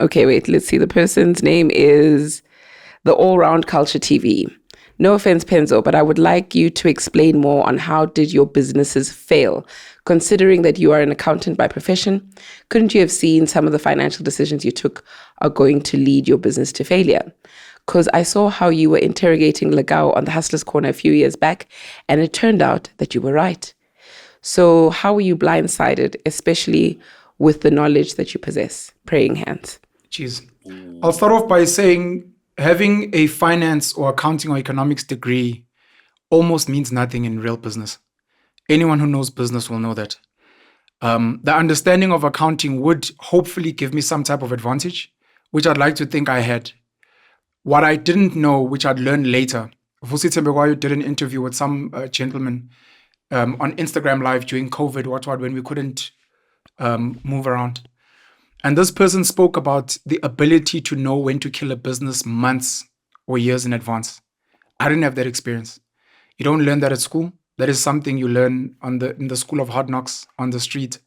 Okay, wait, let's see. The person's name is the All Round Culture TV. No offense, Penzo, but I would like you to explain more on how did your businesses fail? Considering that you are an accountant by profession, couldn't you have seen some of the financial decisions you took are going to lead your business to failure? Because I saw how you were interrogating Legao on the Hustlers Corner a few years back, and it turned out that you were right. So how were you blindsided, especially with the knowledge that you possess? Praying hands. Jeez. I'll start off by saying having a finance or accounting or economics degree almost means nothing in real business. Anyone who knows business will know that. The understanding of accounting would hopefully give me some type of advantage, which I'd like to think I had. What I didn't know, which I'd learned later, Vusi Tembekwayo did an interview with some gentleman on Instagram Live during COVID, when we couldn't move around. And this person spoke about the ability to know when to kill a business months or years in advance. I didn't have that experience. You don't learn that at school. That is something you learn in the school of hard knocks on the street.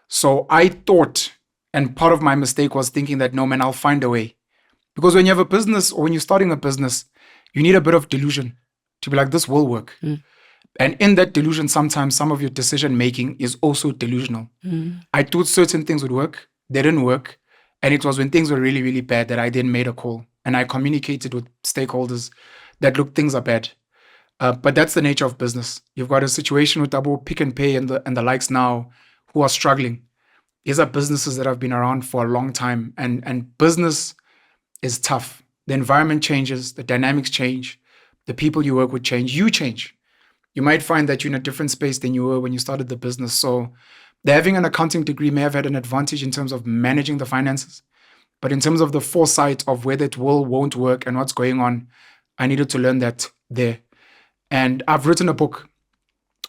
So I thought, and part of my mistake was thinking that, no, man, I'll find a way. Because when you have a business or when you're starting a business, you need a bit of delusion to be like, this will work. And in that delusion, sometimes some of your decision making is also delusional. I thought certain things would work. They didn't work. And it was when things were really, really bad that I then made a call. And I communicated with stakeholders that, look, things are bad. But that's the nature of business. You've got a situation with Double Pick and Pay and the likes now who are struggling. These are businesses that have been around for a long time. And business is tough. The environment changes. The dynamics change. The people you work with change. You change. You might find that you're in a different space than you were when you started the business. So having an accounting degree may have had an advantage in terms of managing the finances. But in terms of the foresight of whether it won't work and what's going on, I needed to learn that there. And I've written a book.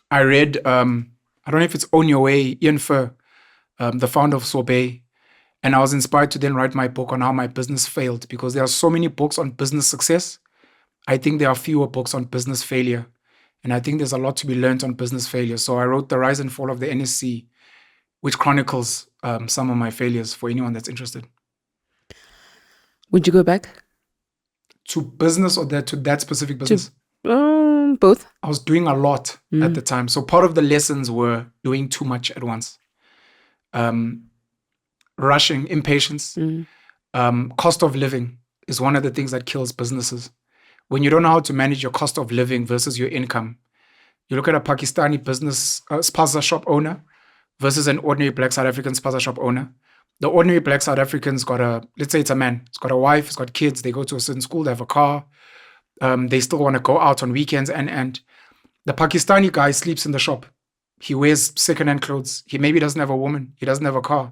I read, I don't know if it's On Your Way, Ian Furr, the founder of Sorbet. And I was inspired to then write my book on how my business failed, because there are so many books on business success. I think there are fewer books on business failure. And I think there's a lot to be learned on business failure. So I wrote The Rise and Fall of the NSC, which chronicles some of my failures for anyone that's interested. Would you go back? To business or to that specific business? Both. I was doing a lot at the time. So part of the lessons were doing too much at once. Rushing, impatience. Cost of living is one of the things that kills businesses. When you don't know how to manage your cost of living versus your income, you look at a Pakistani business spaza shop owner versus an ordinary black South African spaza shop owner. The ordinary black South African's got let's say it's a man, he's got a wife, he's got kids, they go to a certain school, they have a car, they still want to go out on weekends, and the Pakistani guy sleeps in the shop. He wears second-hand clothes. He maybe doesn't have a woman. He doesn't have a car.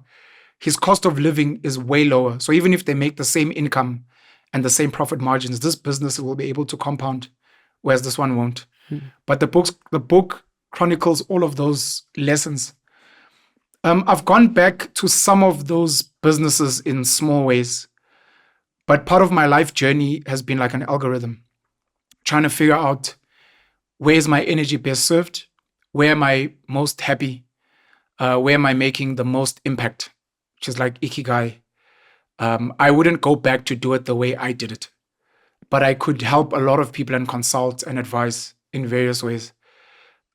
His cost of living is way lower. So even if they make the same income and the same profit margins, this business will be able to compound, whereas this one won't. But the book chronicles all of those lessons. I've gone back to some of those businesses in small ways, but part of my life journey has been like an algorithm, trying to figure out where is my energy best served, where am I most happy, where am I making the most impact, which is like Ikigai. I wouldn't go back to do it the way I did it, but I could help a lot of people and consult and advise in various ways.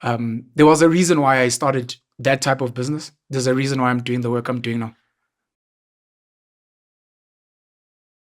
There was a reason why I started that type of business. There's a reason why I'm doing the work I'm doing now.